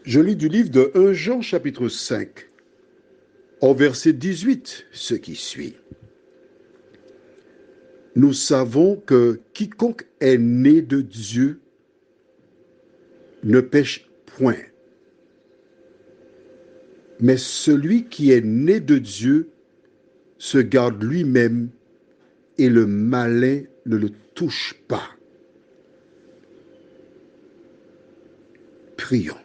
Je lis du livre de 1 Jean chapitre 5, au verset 18, ce qui suit. Nous savons que quiconque est né de Dieu ne pêche point. Mais celui qui est né de Dieu se garde lui-même et le malin ne le touche pas. Prions.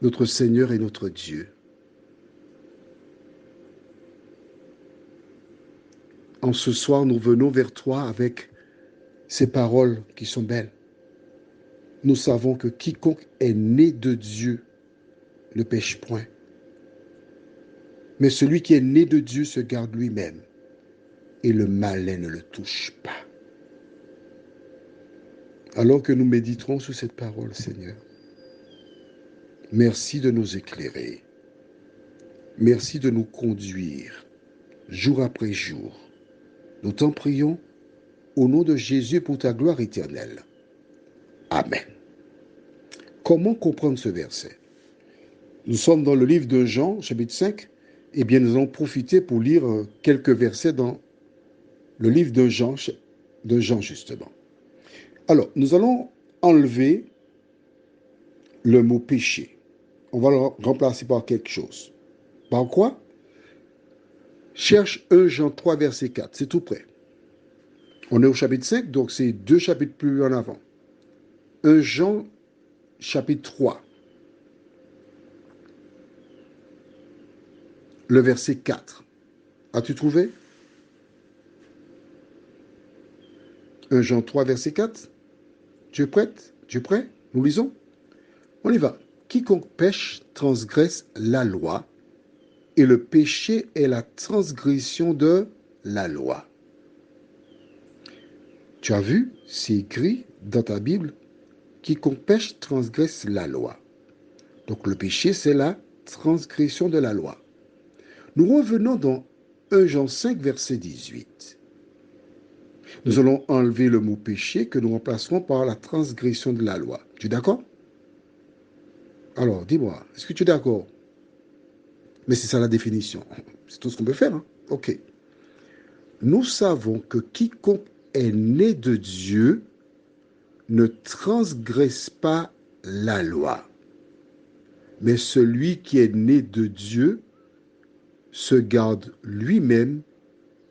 Notre Seigneur et notre Dieu, en ce soir, nous venons vers toi avec ces paroles qui sont belles. Nous savons que quiconque est né de Dieu ne pêche point. Mais celui qui est né de Dieu se garde lui-même et le malin ne le touche pas. Alors que nous méditerons sur cette parole, Seigneur, merci de nous éclairer. Merci de nous conduire jour après jour. Nous t'en prions au nom de Jésus pour ta gloire éternelle. Amen. Comment comprendre ce verset? Nous sommes dans le livre de Jean, chapitre 5. Eh bien, nous allons profiter pour lire quelques versets dans le livre de Jean justement. Alors, nous allons enlever le mot péché. On va le remplacer par quelque chose. Par quoi? Cherche 1 Jean 3, verset 4. C'est tout près. On est au chapitre 5, donc c'est 2 chapitres plus en avant. 1 Jean, chapitre 3, le verset 4. As-tu trouvé? 1 Jean 3, verset 4. Tu es prête? Tu es prêt? Nous lisons? On y va. Quiconque pêche transgresse la loi, et le péché est la transgression de la loi. Tu as vu, c'est écrit dans ta Bible, quiconque pêche transgresse la loi. Donc le péché, c'est la transgression de la loi. Nous revenons dans 1 Jean 5, verset 18. Nous allons enlever le mot péché que nous remplacerons par la transgression de la loi. Tu es d'accord? Alors, dis-moi, est-ce que tu es d'accord? Mais c'est ça la définition. C'est tout ce qu'on peut faire. Hein? Ok. Nous savons que quiconque est né de Dieu ne transgresse pas la loi. Mais celui qui est né de Dieu se garde lui-même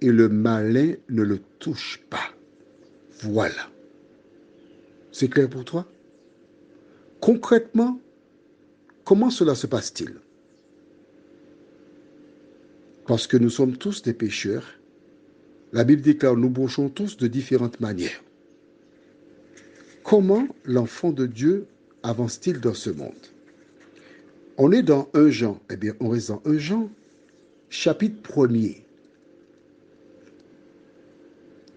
et le malin ne le touche pas. Voilà. C'est clair pour toi? Concrètement, comment cela se passe-t-il? Parce que nous sommes tous des pécheurs. La Bible déclare nous bouchons tous de différentes manières. Comment l'enfant de Dieu avance-t-il dans ce monde? On est dans 1 Jean. Eh bien, on reste dans 1 Jean, chapitre 1er.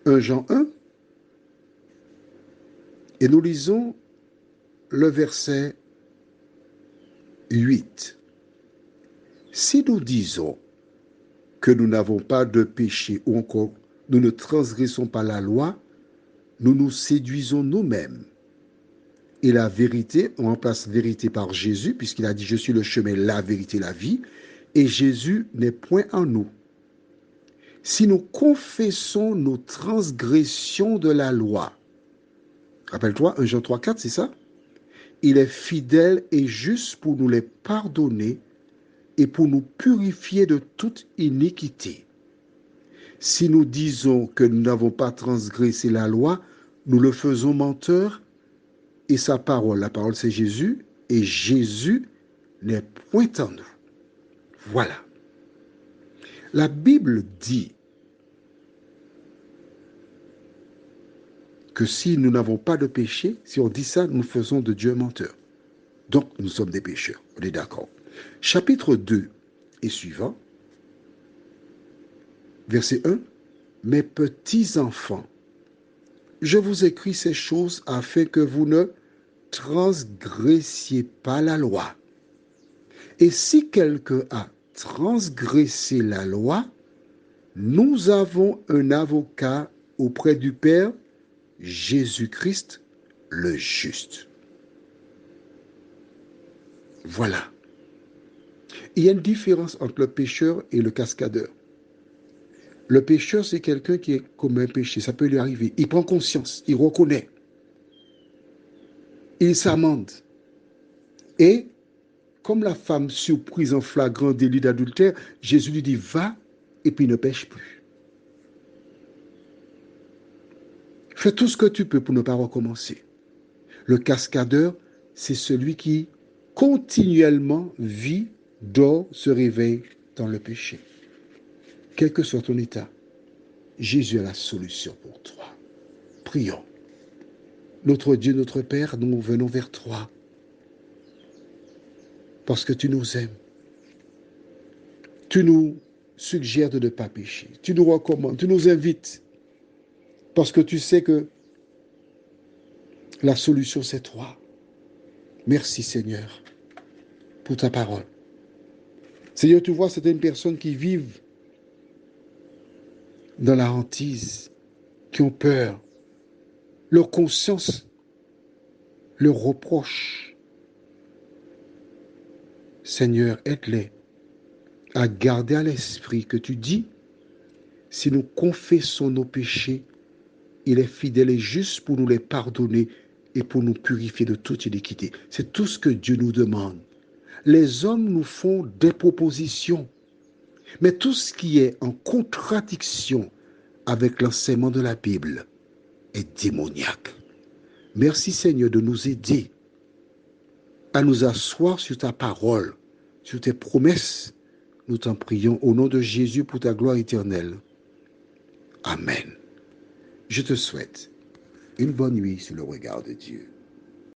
1 Jean 1. Et nous lisons le verset 8. Si nous disons que nous n'avons pas de péché ou encore nous ne transgressons pas la loi, nous nous séduisons nous-mêmes. Et la vérité, on remplace vérité par Jésus, puisqu'il a dit « Je suis le chemin, la vérité, la vie ». Et Jésus n'est point en nous. Si nous confessons nos transgressions de la loi, rappelle-toi, 1 Jean 3, 4, c'est ça? Il est fidèle et juste pour nous les pardonner et pour nous purifier de toute iniquité. Si nous disons que nous n'avons pas transgressé la loi, nous le faisons menteur et sa parole, la parole c'est Jésus, et Jésus n'est point en nous. Voilà. La Bible dit que si nous n'avons pas de péché, si on dit ça, nous faisons de Dieu un menteur. Donc, nous sommes des pécheurs. On est d'accord. Chapitre 2 et suivant, verset 1. Mes petits enfants, je vous écris ces choses afin que vous ne transgressiez pas la loi. Et si quelqu'un a transgressé la loi, nous avons un avocat auprès du Père, Jésus-Christ, le juste. Voilà. Il y a une différence entre le pécheur et le cascadeur. Le pécheur, c'est quelqu'un qui commet un péché. Ça peut lui arriver. Il prend conscience, il reconnaît, il s'amende. Et comme la femme surprise en flagrant délit d'adultère, Jésus lui dit, va et puis ne pêche plus. Fais tout ce que tu peux pour ne pas recommencer. Le cascadeur, c'est celui qui continuellement vit, dort, se réveille dans le péché. Quel que soit ton état, Jésus a la solution pour toi. Prions. Notre Dieu, notre Père, nous venons vers toi parce que tu nous aimes. Tu nous suggères de ne pas pécher. Tu nous recommandes, tu nous invites parce que tu sais que la solution, c'est toi. Merci Seigneur pour ta parole. Seigneur, tu vois certaines personnes qui vivent dans la hantise, qui ont peur. Leur conscience leur reproche. Seigneur, aide-les à garder à l'esprit que tu dis, si nous confessons nos péchés, il est fidèle et juste pour nous les pardonner et pour nous purifier de toute iniquité. C'est tout ce que Dieu nous demande. Les hommes nous font des propositions, mais tout ce qui est en contradiction avec l'enseignement de la Bible est démoniaque. Merci Seigneur de nous aider à nous asseoir sur ta parole, sur tes promesses. Nous t'en prions au nom de Jésus pour ta gloire éternelle. Amen. Je te souhaite une bonne nuit sous le regard de Dieu.